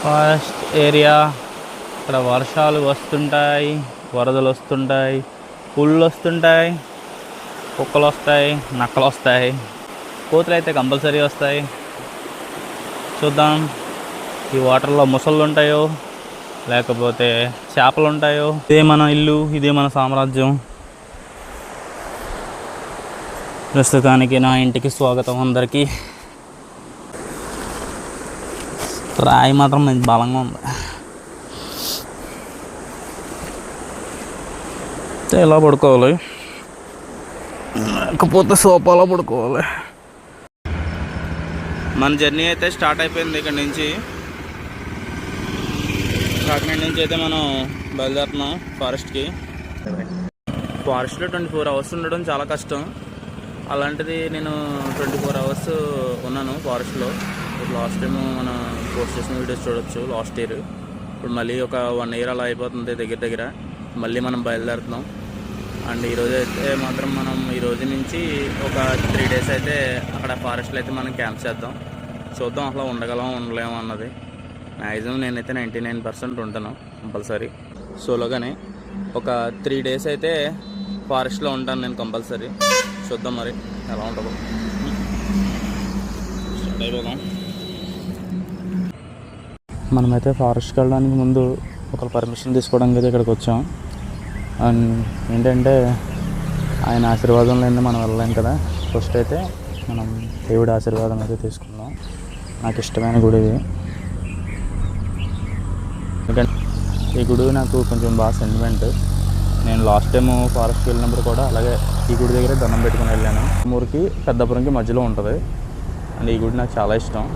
Forest area. ఇక్కడ వర్షాలు వస్తుంటాయి, వరదలు వస్తుంటాయి, పుళ్ళు వస్తుంటాయి, కుక్కలు వస్తాయి, నక్కలు వస్తాయి, కోతులు అయితే కంపల్సరీ వస్తాయి. చూద్దాం ఈ వాటర్లో ముసళ్ళు ఉంటాయో లేకపోతే చేపలు ఉంటాయో. ఇదే మన ఇల్లు, ఇదే మన సామ్రాజ్యం. ప్రస్తుతానికి నా ఇంటికి స్వాగతం అందరికీ. రాయి మాత్రం మంచి బలంగా ఉంది. ఎలా పడుకోవాలి, లేకపోతే సోఫాలో పడుకోవాలి. మన జర్నీ అయితే స్టార్ట్ అయిపోయింది. ఇక్కడ నుంచి కాకినాడ నుంచి అయితే మనం బయలుదేరుతున్నాం ఫారెస్ట్కి. ఫారెస్ట్లో 24 అవర్స్ ఉండడం చాలా కష్టం. అలాంటిది నేను 24 అవర్స్ ఉన్నాను ఫారెస్ట్లో. లాస్ట్ టైం మనం పోస్ట్ చేసిన వీడియోస్ చూడొచ్చు లాస్ట్ ఇయర్. ఇప్పుడు మళ్ళీ ఒక 1 ఇయర్ అలా అయిపోతుంది దగ్గర. మళ్ళీ మనం బయలుదేరుతున్నాం. అండ్ ఈరోజు అయితే మాత్రం మనం ఈరోజు నుంచి ఒక 3 డేస్ అయితే అక్కడ ఫారెస్ట్లో అయితే మనం క్యాంప్ చేద్దాం. చూద్దాం అసలు ఉండలేము అన్నది. మ్యాక్సిమం నేనైతే 99% ఉంటాను కంపల్సరీ సోలోగానే. ఒక 3 డేస్ అయితే ఫారెస్ట్లో ఉంటాను నేను కంపల్సరీ. చూద్దాం మరి ఎలా ఉంటుందో. స్టార్ట్ అయిపోదాం. మనమైతే ఫారెస్ట్కి వెళ్ళడానికి ముందు ఒక పర్మిషన్ తీసుకోవడానికి అయితే ఇక్కడికి వచ్చాం. అండ్ ఏంటంటే ఆయన ఆశీర్వాదం లేని మనం వెళ్ళలేం కదా. ఫస్ట్ అయితే మనం దేవుడి ఆశీర్వాదం అయితే తీసుకుందాం. నాకు ఇష్టమైన గుడి ఇది. ఎందుకంటే ఈ గుడి నాకు కొంచెం బాగా సెంటిమెంట్. నేను లాస్ట్ టైం ఫారెస్ట్కి వెళ్ళినప్పుడు కూడా అలాగే ఈ గుడి దగ్గర దండం పెట్టుకుని వెళ్ళాను. ఊరికి పెద్దపురంకి మధ్యలో ఉంటుంది. అండ్ ఈ గుడి నాకు చాలా ఇష్టం.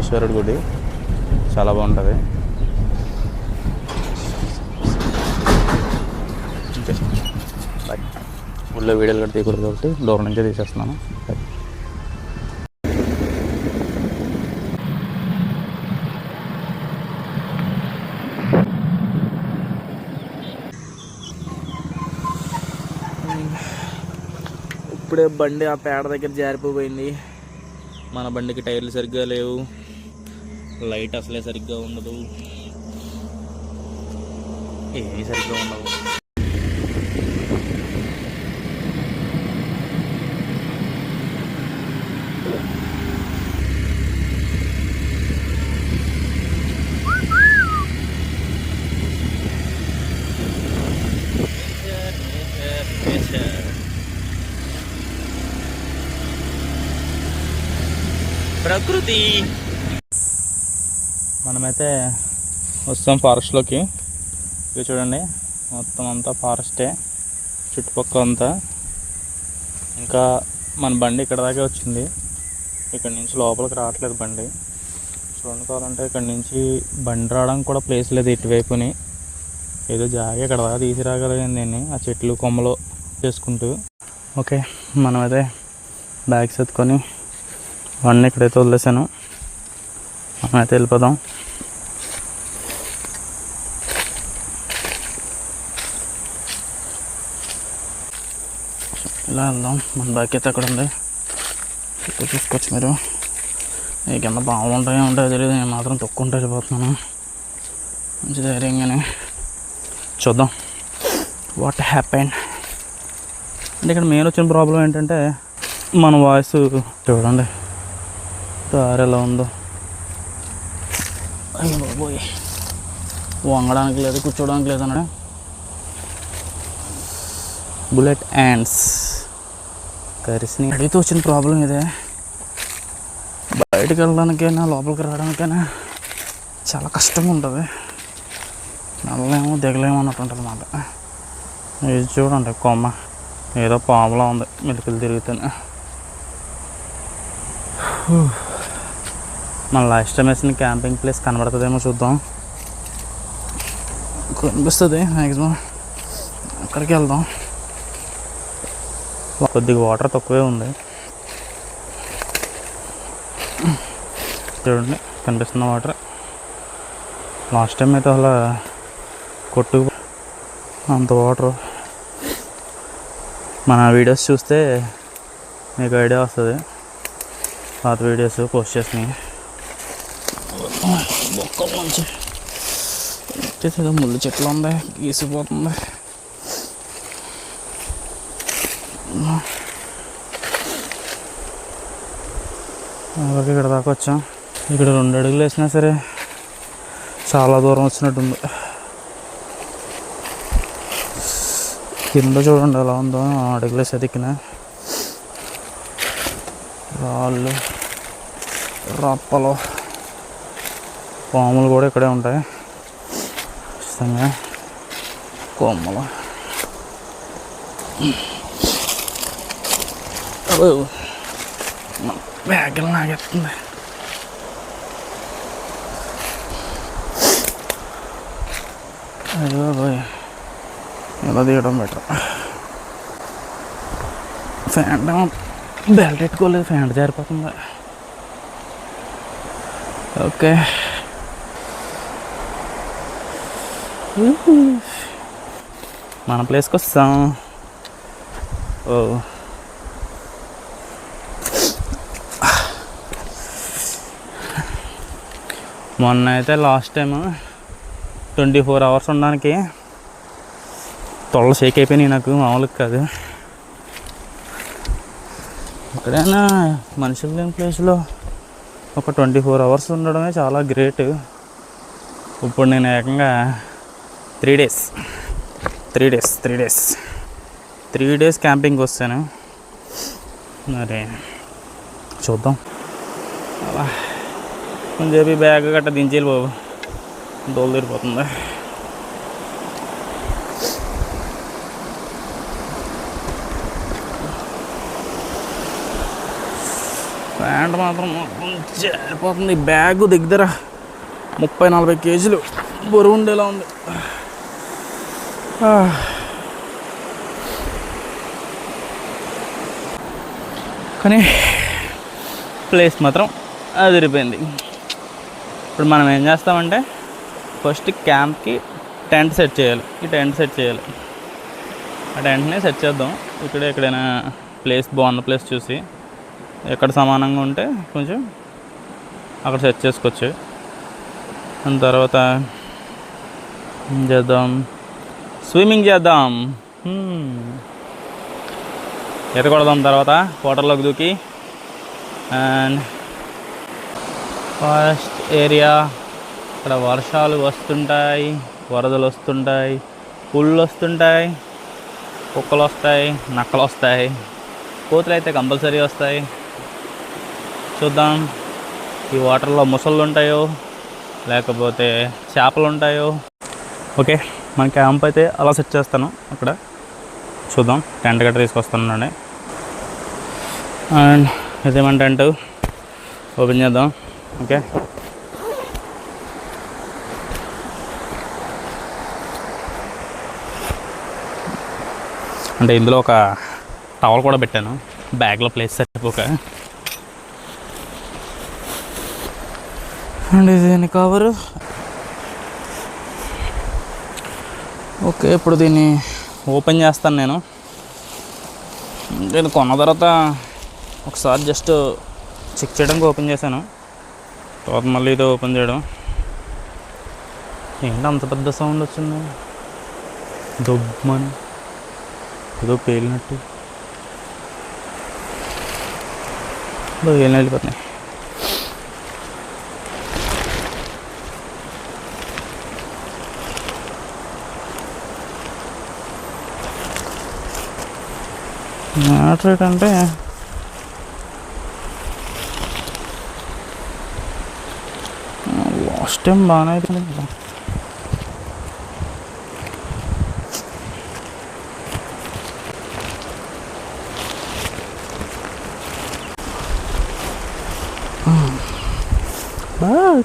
ఈశ్వరుడి గుడి చాలా బాగుంటుంది. బాయ్. ఊళ్ళో వీడియోలు కూడా తీయకూడదు కాబట్టి దూరం నుంచే తీసేస్తున్నాను. బాయ్. ఇప్పుడే బండి ఆ పేడ దగ్గర జారిపోయింది. మన బండికి టైర్లు సరిగ్గా లేవు, లైట్ అసలే సరిగ్గా ఉండదు, ఏమీ సరిగ్గా ఉండవు. ప్రకృతి. మనమైతే వస్తాం ఫారెస్ట్లోకి. ఇక చూడండి మొత్తం అంతా ఫారెస్టే చుట్టుపక్కల అంతా. ఇంకా మన బండి ఇక్కడ దాకా వచ్చింది. ఇక్కడ నుంచి లోపలికి రావట్లేదు బండి. చూడండి కావాలంటే ఇక్కడ నుంచి బండి రావడానికి కూడా ప్లేస్ లేదు ఇటువైపుని. ఏదో జాగా ఇక్కడ దాకా తీసుకురాగలిగాను నేను ఆ చెట్లు కొమ్మలు చేసుకుంటూ. ఓకే, మనమైతే బ్యాగ్స్ ఎత్తుకొని అవన్నీ ఇక్కడైతే వదిలేసాను. మనమైతే వెళ్ళిపోదాం. ఇలా వెళ్దాం. మన బ్యాగ్ అయితే అక్కడ ఉంది. ఇక్కడ చూసుకోవచ్చు మీరు. ఈ కింద బాగుంటాయో తెలియదు. నేను మాత్రం తొక్కుంటూ వెళ్ళిపోతున్నాను. మంచి ధైర్యంగానే చూద్దాం వాట్ హ్యాపెండ్. అంటే ఇక్కడ మెయిన్ వచ్చిన ప్రాబ్లం ఏంటంటే మన వాయిస్ చూడండి దారి ఎలా ఉందో. అయ్యో బాబోయ్, వంగడానికి లేదు, కూర్చోడానికి లేదు అన్నాడు. బుల్లెట్ యాండ్స్ కరిసిని. అడిగితే వచ్చిన ప్రాబ్లం ఇదే. బయటకు వెళ్ళడానికైనా లోపలికి రావడానికైనా చాలా కష్టంగా ఉంటుంది. నల్లలేమో దిగలేమో అన్నట్టు ఉంటుంది అన్నమాట. ఇది చూడండి కొమ్మ ఏదో పాములా ఉంది మెలికలు తిరుగుతాను. మన లాస్ట్ టైం వేసిన క్యాంపింగ్ ప్లేస్ కనబడుతుందేమో చూద్దాం. కనిపిస్తుంది మ్యాక్సిమం. అక్కడికి వెళ్దాం. కొద్దిగా వాటర్ తక్కువే ఉంది. చూడండి కనిపిస్తున్న వాటర్. లాస్ట్ టైం అయితే అలా కొట్టు అంత వాటర్. మన వీడియోస్ చూస్తే మీకు ఐడియా వస్తుంది. పాత వీడియోస్ పోస్ట్ చేసినాయి. బొక్కల నుంచి ఏదో ముళ్ళు చెట్లు ఉంది, గీసిపోతుంది. అలాగే ఇక్కడ దాకా వచ్చాం. ఇక్కడ 2 అడుగులు వేసినా సరే చాలా దూరం వచ్చినట్టుంది. కింద చూడండి ఎలా ఉందో, 2 అడుగులు వేసి ఎదికిన రాళ్ళు, రప్పలు, పాములు కూడా ఇక్కడే ఉంటాయి. ఖచ్చితంగా కొమ్మలు. బ్యాగులు నాగెత్తుంది. అయ్యో బాయ్, ఎలా తీయడం బెటర్. ఫ్యాంట్ బెల్ట్ పెట్టుకోలేదు, ఫ్యాంట్ జారిపోతుంది. ఓకే, మన ప్లేస్కి వస్తాం. ఓ మొన్న అయితే లాస్ట్ టైం 24 అవర్స్ ఉండడానికి తొడలు షేక్ అయిపోయినాయి నాకు, మామూలుగా కాదు. ఎక్కడైనా మనుషులు లేని ప్లేస్లో ఒక 24 అవర్స్ ఉండడమే చాలా గ్రేట్. ఇప్పుడు నేను ఏకంగా 3 డేస్ క్యాంపింగ్ వస్తాను. మరి చూద్దాం. అలా కొంచెం చెప్పి బ్యాగ్ గట్ట దించేయాలి బాబు, దోలు తీరిపోతుంది. ప్యాంట్ మాత్రం జారిపోతుంది. బ్యాగ్ దగ్గర 30-40 కేజీలు బరువు ఉండేలా ఉంది. కానీ ప్లేస్ మాత్రం అదిరిపోయింది. ఇప్పుడు మనం ఏం చేస్తామంటే ఫస్ట్ క్యాంప్కి టెంట్ సెట్ చేయాలి. ఈ టెంట్ సెట్ చేయాలి. ఆ టెంట్ని సెట్ చేద్దాం. ఎక్కడైనా ప్లేస్ బాగున్న ప్లేస్ చూసి ఎక్కడ సమానంగా ఉంటే కొంచెం అక్కడ సెట్ చేసుకోవచ్చు. దాని తర్వాత ఏం చేద్దాం, స్విమ్మింగ్ చేద్దాం. ఈత కొడదాం. తర్వాత వాటర్లోకి దూకి అండ్ ఫారెస్ట్ ఏరియా, ఇక్కడ వర్షాలు వస్తుంటాయి, వరదలు వస్తుంటాయి, పుళ్ళు వస్తుంటాయి, కుక్కలు వస్తాయి, నక్కలు వస్తాయి, కోతులు అయితే కంపల్సరీ వస్తాయి. చూద్దాం ఈ వాటర్లో ముసళ్ళు ఉంటాయో లేకపోతే చేపలు ఉంటాయో. ఓకే, మన క్యాంప్ అయితే అలా సెట్ చేస్తాను. అక్కడ చూద్దాం. టెంట్ గట్ట తీసుకొస్తానండి. అండ్ ఇదేమన్నా టెంట్ ఓపెన్ చేద్దాం. ఓకే, అంటే ఇందులో ఒక టవల్ కూడా పెట్టాను, బ్యాగ్లో ప్లేస్ సరిపోక. అండ్ ఇది కవరు. ఓకే, ఇప్పుడు దీన్ని ఓపెన్ చేస్తాను. నేను కొన్న తర్వాత ఒకసారి జస్ట్ చెక్ చేయడానికి ఓపెన్ చేశాను. తర్వాత మళ్ళీ ఇది ఓపెన్ చేయడం. ఏంటి అంత పెద్ద సౌండ్ వచ్చింది? దొబ్బమని ఏదో పేలినట్టు ఏం వెళ్ళిపోతున్నాయి. మ్యాటర్ ఏంటంటే లాస్ట్ టైం బాగానే అయిపోయింది కదా.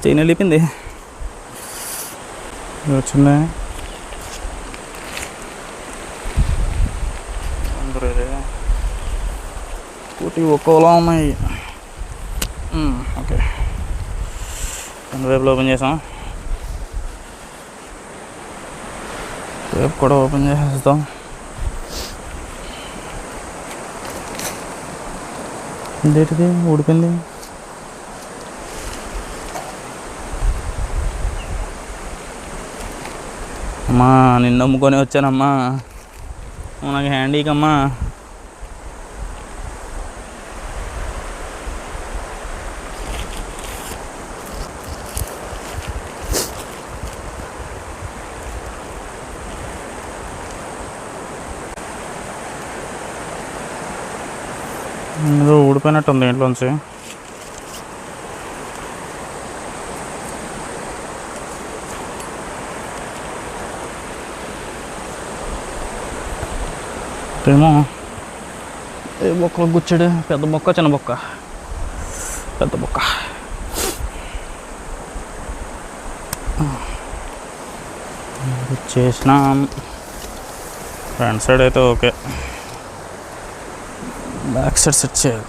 చైన్ వెళ్ళిపోయింది. వచ్చిందా స్కూటీ ఒక్కోలా ఉన్నాయి. ఓకే, రెండు వైపులో ఓపెన్ చేసాం. రేపు కూడా ఓపెన్ చేసేస్తాం. ఇదేంటిది ఊడిపోయింది? అమ్మా నిన్ను నమ్ముకొని వచ్చానమ్మా, నాకు హ్యాండీకమ్మా. ఏదో ఊడిపోయినట్టు ఉంది ఇంట్లోంచి. ఏమో ఏ బొక్కలో గుచ్చాడు, పెద్ద బొక్క చిన్న బొక్క, పెద్ద బొక్క. చేసిన ఫ్రంట్ సైడ్ అయితే ఓకే, బ్యాక్ సైడ్ సెట్ చేయాలి.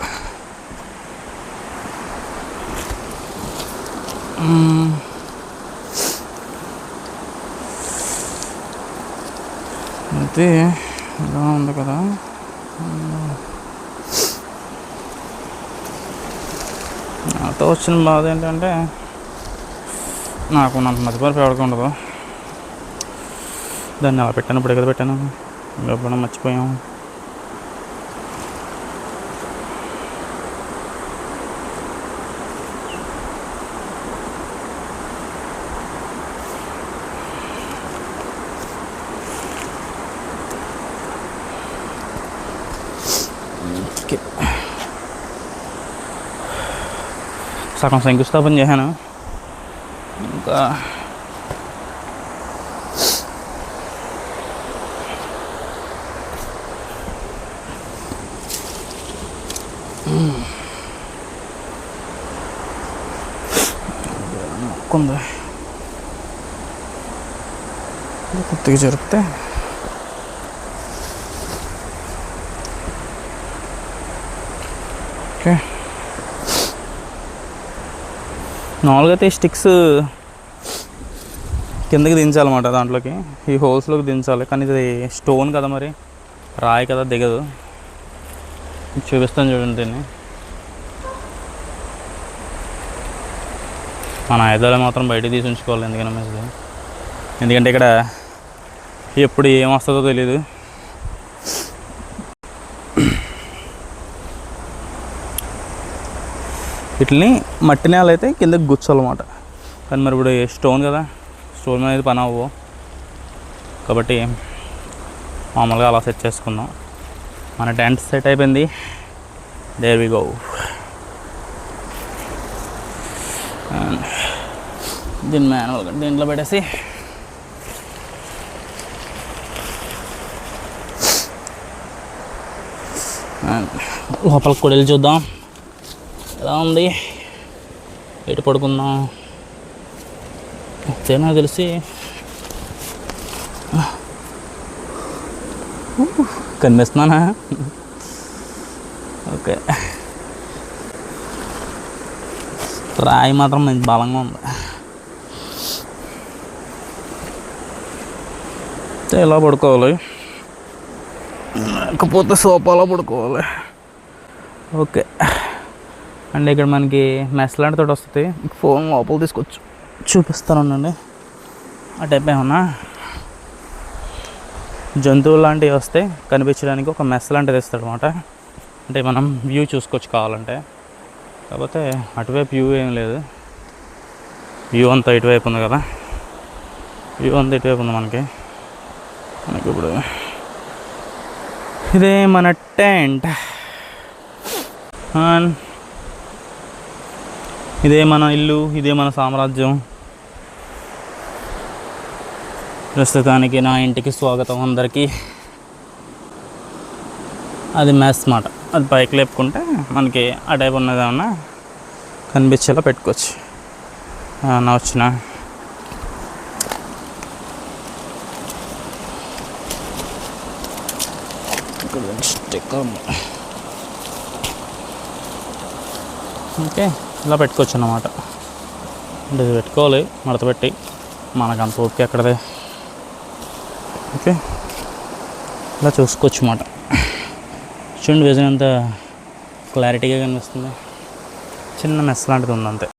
అయితే ఇలా ఉంది కదా. నాతో వచ్చిన బాధ ఏంటంటే నాకు మధ్యపరిపి ఎవరికి ఉండదు. దాన్ని అలా పెట్టాను, ఇప్పుడు ఎక్కడ పెట్టాను, ఎప్పుడైనా మర్చిపోయాము. సగం శంకుస్థాపన చేశాను, ఇంకా కొంత కొద్దిగా జరిపితే ఓకే. మామూలుగా అయితే స్టిక్స్ కిందకి దించాలన్నమాట, దాంట్లోకి ఈ హోల్స్లోకి దించాలి. కానీ ఇది స్టోన్ కదా, మరి రాయి కదా, దిగదు. చూపిస్తాను చూడండి దీన్ని. మన ఆయుధాలు మాత్రం బయటకు తీసి ఉంచుకోవాలి, ఎందుకంటే ఇక్కడ ఎప్పుడు ఏం వస్తుందో తెలీదు. వీటిని మట్టి నేల అయితే కిందకి గుచ్చాలన్నమాట. కానీ మరి ఇప్పుడు స్టోన్ కదా, స్టోన్ అనేది పని అవ్వవు కాబట్టి మామూలుగా అలా సెట్ చేసుకుందాం. మన టెంట్ సెట్ అయిపోయింది. There we go. దీన్ని మాన్యువల్గా దీంట్లో పెట్టేసి లోపలికి కూడా వెళ్ళి చూద్దాం ఎలా ఉంది, ఎటు పడుకుందాం. అంతే నాకు తెలిసి కనిపిస్తున్నానా? ఓకే, రాయి మాత్రం మంచి బలంగా ఉంది. ఎలా పడుకోవాలి, లేకపోతే సోఫాలో పడుకోవాలి. ఓకే అండ్ ఇక్కడ మనకి మెస్ లాంటి తోటి వస్తుంది. ఫోన్ లోపల తీసుకొచ్చు చూపిస్తాను ఉండండి. ఆ టైప్ ఏమన్నా జంతువులు లాంటివి వస్తే కనిపించడానికి ఒక మెస్ లాంటిది ఇస్తాడు అనమాట. అంటే మనం వ్యూ చూసుకోవచ్చు కావాలంటే. కాకపోతే అటువైపు వ్యూ ఏం లేదు, వ్యూ అంతా ఇటువైపు ఉంది కదా, వ్యూ అంతా ఇటువైపు ఉంది మనకి. ఇప్పుడు ఇదే మన టెంట్, ఇదే మన ఇల్లు, ఇదే మన సామ్రాజ్యం. ప్రస్తుతానికి నా ఇంటికి స్వాగతం అందరికీ. అది మెస్ మాట, అది పైకి లేపుకుంటే మనకి ఆ టైప్ ఉన్నది ఏమన్నా కనిపించేలా పెట్టుకోవచ్చు. ఏమన్నా వచ్చిన స్టిక్కర్ ఓకే ఇలా పెట్టుకోవచ్చు అన్నమాట. అంటే ఇది పెట్టుకోవాలి మడత పెట్టి, మనకు అంత ఓపిక ఎక్కడదే. ఓకే ఇలా చూసుకోవచ్చు అన్నమాట. చూడండి విజన్ ఎంత క్లారిటీగా కనిపిస్తుంది. చిన్న మెస్ లాంటిది ఉంది అంతే.